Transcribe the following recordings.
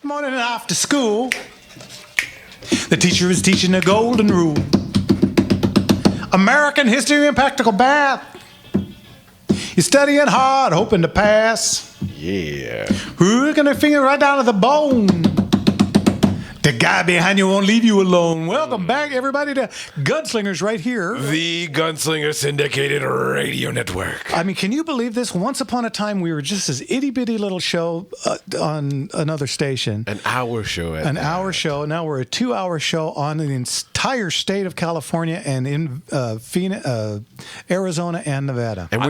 Morning after school, the teacher is teaching the golden rule. American history and practical math. You're studying hard, hoping to pass. Yeah. Who's gonna finger right down to the bone? The guy behind you won't leave you alone. Welcome back, everybody, to Gunslingers right here. The Gunslinger Syndicated Radio Network. I mean, can you believe this? Once upon a time, we were just this itty-bitty little show on another station. An hour show. Hour show. Now we're a 2-hour show on the entire state of California and in Phoenix, Arizona and Nevada. And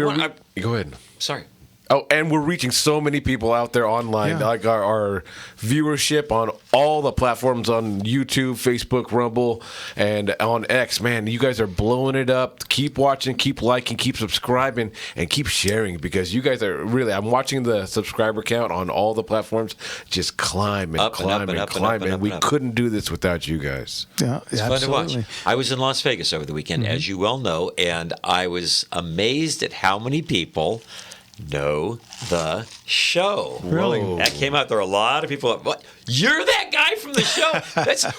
go ahead. Sorry. Oh, and we're reaching so many people out there online. Yeah. Like our viewership on all the platforms on YouTube, Facebook, Rumble, and on X. Man, you guys are blowing it up. Keep watching, keep liking, keep subscribing, and keep sharing because you guys are really. I'm watching the subscriber count on all the platforms just climb and climb and climb, and we couldn't do this without you guys. Yeah, it's absolutely fun to watch. I was in Las Vegas over the weekend, as you well know, and I was amazed at how many people know the show. Really? That came out. There were a lot of people. What? You're that guy from the show?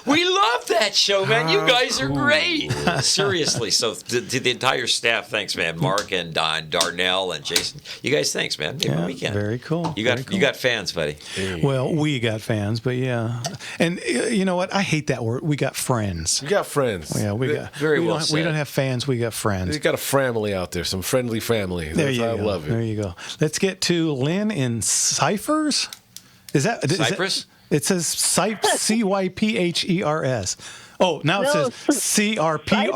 We love that show, man. You guys are great. Seriously. So to the entire staff, thanks, man. Mark and Don, Darnell and Jason. You guys, thanks, man. Maybe a weekend. Very cool. You got fans, buddy. Well, we got fans, but yeah. And you know what? I hate that word. We got friends. We got friends. Yeah, we don't have fans. We got friends. You got a family out there, some friendly family. I love it. There you go. Let's get to Lynn in Cyphers. Is that Cypress? It says Cyphers. Oh, now it says CRPA.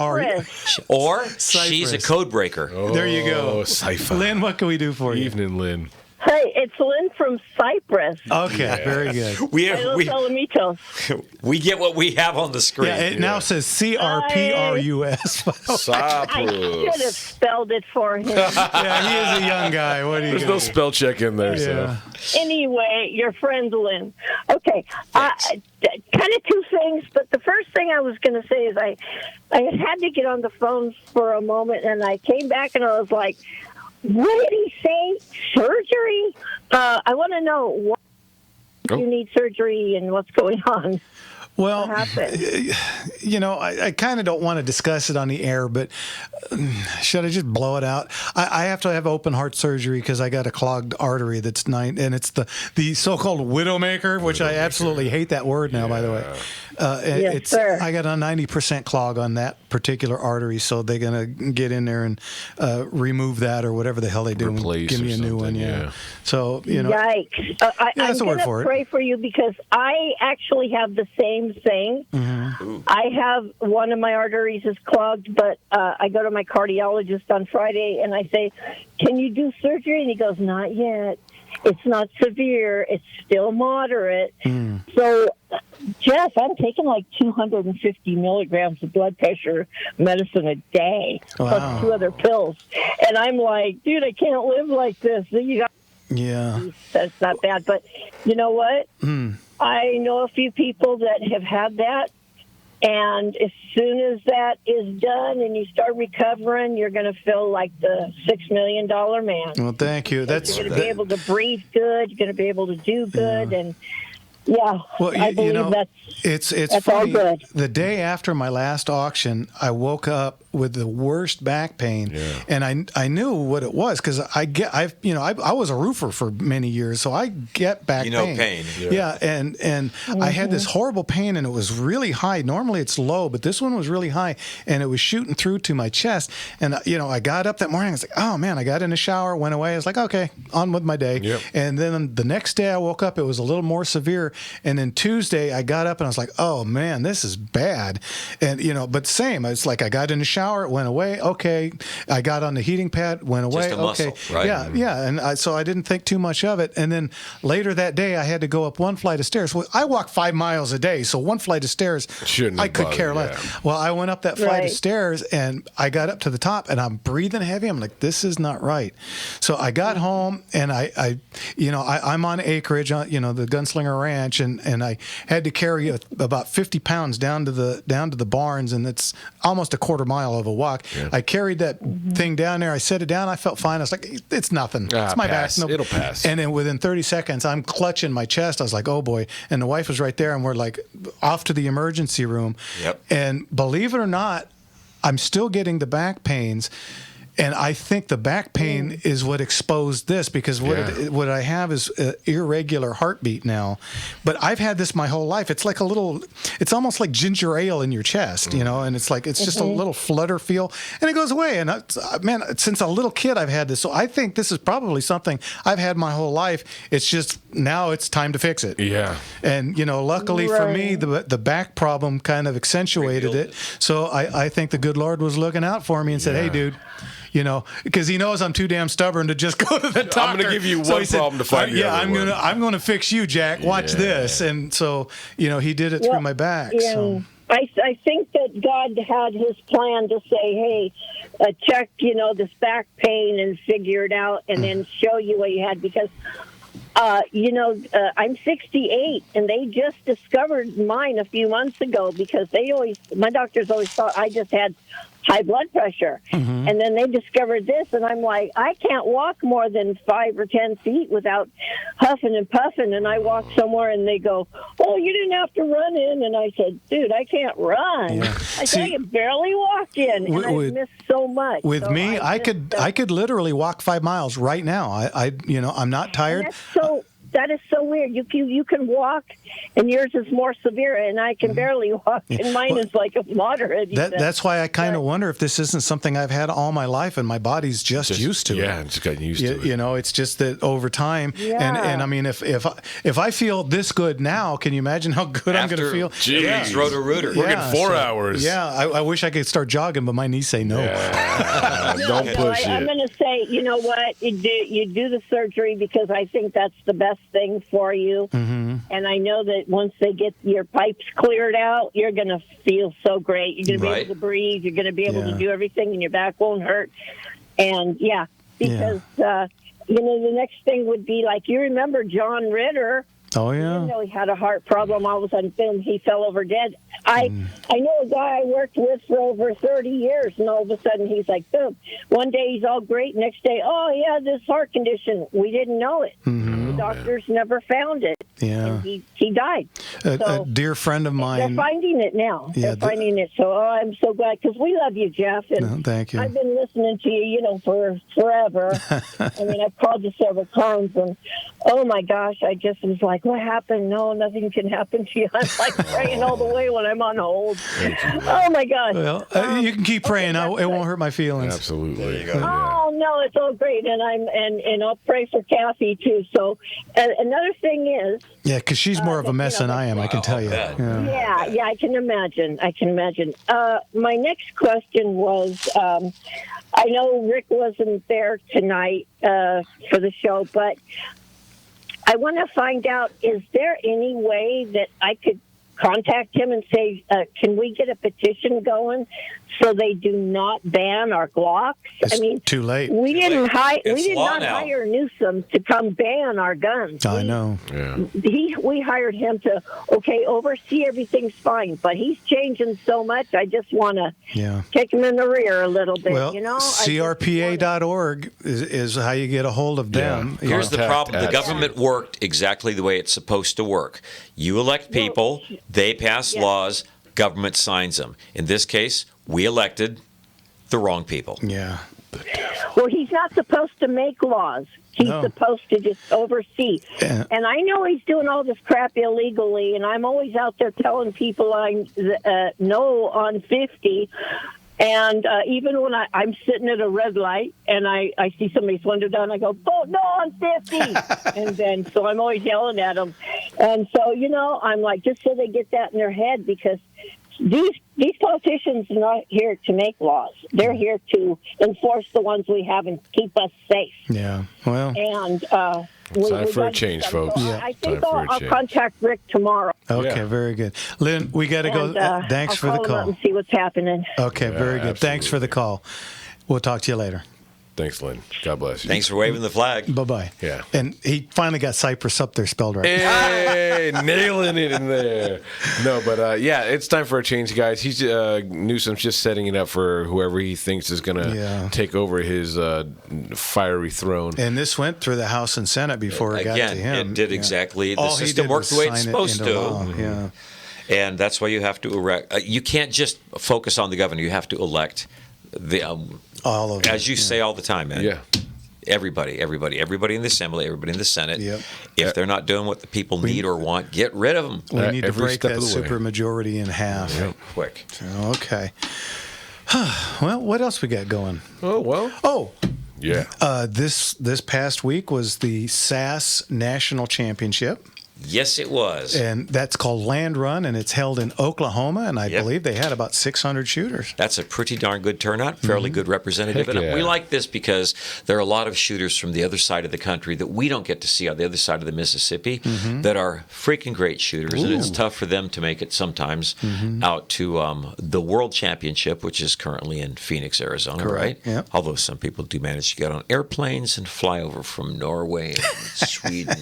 Or Cypress. she's a code breaker. Oh, there you go. Cypher. Lynn, what can we do for you? Evening, Lynn. Hey, it's Lynn from Cyprus. Okay, very good. We get what we have on the screen. Yeah, it now says CRPRUS. I should have spelled it for him. Yeah, he is a young guy. What do you There's no spell check in there, so. Anyway, your friend Lynn. Okay, kind of two things, but the first thing I was going to say is I had to get on the phone for a moment, and I came back and I was like, what did he say? Surgery? I want to know why you need surgery and what's going on. Well, you know, I kind of don't want to discuss it on the air, but should I just blow it out? I have to have open heart surgery because I got a clogged artery that's and it's the so-called widowmaker, which I absolutely hate that word now, by the way. Yes, sir. I got a 90% clog on that particular artery, so they're going to get in there and remove that or whatever the hell they do and give me a new one. Yeah. So, you know. Yikes. I'm going to pray for you because I actually have the same thing. Mm-hmm. I have one of my arteries is clogged, but I go to my cardiologist on Friday and I say, can you do surgery? And he goes, not yet. It's not severe. It's still moderate. So, Jeff, I'm taking like 250 milligrams of blood pressure medicine a day, plus 2 other pills. And I'm like, dude, I can't live like this. Yeah. That's not bad. But you know what? I know a few people that have had that. And as soon as that is done and you start recovering, you're going to feel like the $6 million man. Well, thank you. You're going to be able to breathe good. You're going to be able to do good. And well, I believe that's funny. All good. The day after my last auction, I woke up with the worst back pain, and I knew what it was because I was a roofer for many years, so I get back pain. Yeah, and I had this horrible pain, and it was really high. Normally it's low, but this one was really high, and it was shooting through to my chest. And I got up that morning. I was like, oh man! I got in the shower, went away. I was like, okay, on with my day. Yep. And then the next day I woke up, it was a little more severe. And then Tuesday I got up and I was like, oh man, this is bad. And but same. It's like I got in the shower, it went away. Okay, I got on the heating pad, went away. Just a muscle, okay, right? Yeah. And so I didn't think too much of it. And then later that day I had to go up one flight of stairs. Well, I walk 5 miles a day, so one flight of stairs I could care less. Yeah. Well, I went up that flight of stairs and I got up to the top and I'm breathing heavy. I'm like, this is not right. So I got home and I'm on acreage on the Gunslinger Ranch and I had to carry about 50 pounds down to the barns, and it's almost a quarter mile mile of a walk. Yeah. I carried that thing down there. I set it down. I felt fine. I was like, it's nothing. It's my back. No. It'll pass. And then within 30 seconds, I'm clutching my chest. I was like, oh boy. And the wife was right there, and we're like off to the emergency room. Yep. And believe it or not, I'm still getting the back pains. And I think the back pain is what exposed this, because what I have is irregular heartbeat now. But I've had this my whole life. It's like it's almost like ginger ale in your chest, you know, and it's just a little flutter feel, and it goes away. And man, since a little kid, I've had this. So I think this is probably something I've had my whole life. It's just now it's time to fix it. Yeah. And, you know, luckily for me, the back problem kind of accentuated it. So I think the good Lord was looking out for me and said, hey, dude. You know, because he knows I'm too damn stubborn to just go to the doctor. I'm going to give you one problem to fight the other one. I'm going to fix you, Jack. Watch this. And so, you know, he did it through my back. Yeah. So. I think that God had his plan to say, hey, check, you know, this back pain and figure it out, and then show you what you had, because I'm 68, and they just discovered mine a few months ago, because my doctors always thought I just had high blood pressure. And then they discovered this, and I'm like, I can't walk more than 5 or 10 feet without huffing and puffing. And I walk somewhere, and they go, oh, you didn't have to run in. And I said, dude, I can't run. Yeah. I can barely walk in, and I miss so much. With me, I could literally walk 5 miles right now. I'm not tired. That is so weird. You can walk, and yours is more severe, and I can barely walk, and mine is like a moderate. That's why I kind of wonder if this isn't something I've had all my life, and my body's just used to it. Yeah, it's gotten used to it. You know, it's just that over time. Yeah. And I mean, if I feel this good now, can you imagine how good I'm going to feel? Jeez, Roto-Rooter. We're getting 4 hours. Yeah, I wish I could start jogging, but my knees say no. Yeah. Don't push it. I'm going to say, you know what? You do the surgery, because I think that's the best thing for you. And I know that once they get your pipes cleared out, you're going to feel so great. You're going to be able to breathe. You're going to be able to do everything, and your back won't hurt. And because the next thing would be, like, you remember John Ritter. Oh, yeah. Even though he had a heart problem, all of a sudden, boom, he fell over dead. I know a guy I worked with for over 30 years, and all of a sudden he's like, boom. One day he's all great, next day, oh, yeah, this heart condition. We didn't know it. The doctors never found it. Yeah. And he died. A dear friend of mine. They're finding it now. Yeah, they're finding it. So I'm so glad, because we love you, Jeff. And thank you. I've been listening to you, for forever. I mean, I've called you several times, and oh my gosh, I just was like, what happened? No, nothing can happen to you. I'm like praying all the way when I'm on hold. Oh my gosh. Well, you can keep praying. It won't hurt my feelings. Absolutely. There you go. Oh no, it's all great, and I'll pray for Kathy too. So another thing is. Yeah, because she's more of a mess than I am. I can tell you. Yeah, I can imagine. My next question was, I know Rick wasn't there tonight for the show, but I want to find out, is there any way that I could contact him and say, can we get a petition going so they do not ban our Glocks? It's too late. We did not hire Newsom to come ban our guns. I know. Yeah. We hired him to oversee everything's fine, but he's changing so much. I just want to kick him in the rear a little bit. Well, CRPA.org is how you get a hold of them. Yeah. Here's the problem: the government worked exactly the way it's supposed to work. You elect people, they pass laws, government signs them. In this case, we elected the wrong people. Yeah. Well, he's not supposed to make laws. He's supposed to just oversee. And I know he's doing all this crap illegally, and I'm always out there telling people I know on 50. And even when I'm sitting at a red light and I see somebody's window down, I go, vote no on 50. And then, so I'm always yelling at them. And so, I'm like, just so they get that in their head, because these politicians are not here to make laws. They're here to enforce the ones we have and keep us safe. Yeah, well. And time for a change, folks. So I think I'll contact Rick tomorrow. Okay, very good. Lynn, we got to go. Thanks for the call. And see what's happening. Okay, very good. Absolutely. Thanks for the call. We'll talk to you later. Thanks, Lynn. God bless you. Thanks for waving the flag. Bye-bye. Yeah. And he finally got Cypress up there spelled right. Hey, nailing it in there. No, but yeah, it's time for a change, guys. He's Newsom's just setting it up for whoever he thinks is going to take over his fiery throne. And this went through the House and Senate before it got to him. It did exactly. The All he system did worked was the way it's sign it supposed into to. law. Yeah. And that's why you have to erect. You can't just focus on the governor. You have to elect the All of them. as you say all the time, man. Yeah. Everybody in the Assembly, everybody in the Senate. Yep. If they're not doing what the people need or want, get rid of them. We need to Every break step that of the way. supermajority in half. Quick. So, okay. Well, what else we got going? Oh, well. Oh, Yeah. this past week was the SAS National Championship. Yes, it was. And that's called Land Run, and it's held in Oklahoma, and I believe they had about 600 shooters. That's a pretty darn good turnout, fairly good representative. Heck And yeah. we like this because there are a lot of shooters from the other side of the country that we don't get to see on the other side of the Mississippi that are freaking great shooters. And it's tough for them to make it sometimes out to the World Championship, which is currently in Phoenix, Arizona, right? Yep. Although some people do manage to get on airplanes and fly over from Norway and Sweden.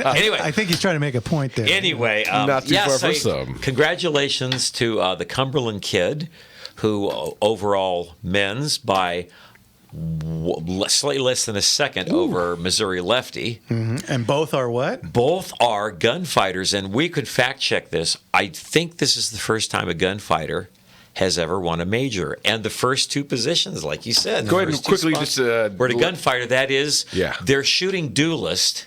Anyway. I think he's trying to make a point there. Anyway, Not too far for some. Congratulations to the Cumberland kid, who overall men's by slightly less than a second over Missouri Lefty. And both are what? Both are gunfighters, and we could fact check this. I think this is the first time a gunfighter has ever won a major, and the first two positions, like you said. Go ahead and quickly just... where the gunfighter, that is, Yeah. they're shooting duelist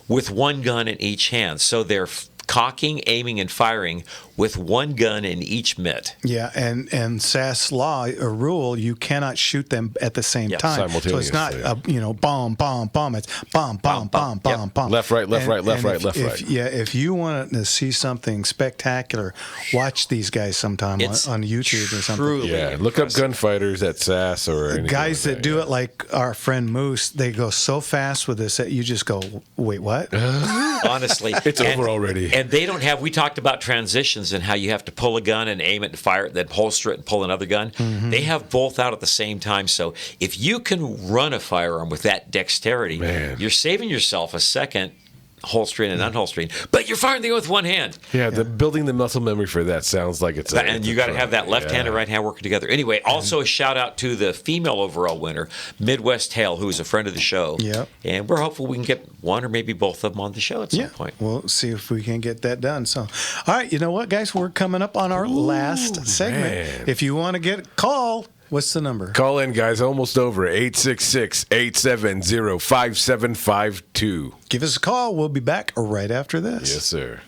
with one gun in each hand. So they're cocking, aiming, and firing with one gun in each mitt. Yeah, and SAS law or rule, you cannot shoot them at the same time. So it's not bomb, bomb, bomb. It's bomb, bomb, bomb, bomb, bomb. Left, right, left, right, left, right, left, right. Yeah, if you want to see something spectacular, watch these guys sometime on YouTube or something. Truly Yeah, look up gunfighters at SAS or anything Guys like that do it like our friend Moose, they go so fast with this that you just go, wait, what? Honestly. It's over already. And they don't have, we talked about transitions and how you have to pull a gun and aim it and fire it, then holster it and pull another gun. They have both out at the same time. So if you can run a firearm with that dexterity, you're saving yourself a second holstering and unholstering, but you're firing the gun with one hand. Yeah, building the muscle memory for that sounds like it's... And you got to have that left hand and right hand working together. Anyway, also a shout out to the female overall winner, Midwest Hale, who is a friend of the show. Yep. And we're hopeful we can get one or maybe both of them on the show at some point. We'll see if we can get that done. So, all right, you know what, guys? We're coming up on our last segment. Man. If you want to get a call, what's the number? Call in, guys. Almost over. 866-870-5752. Give us a call. We'll be back right after this. Yes, sir.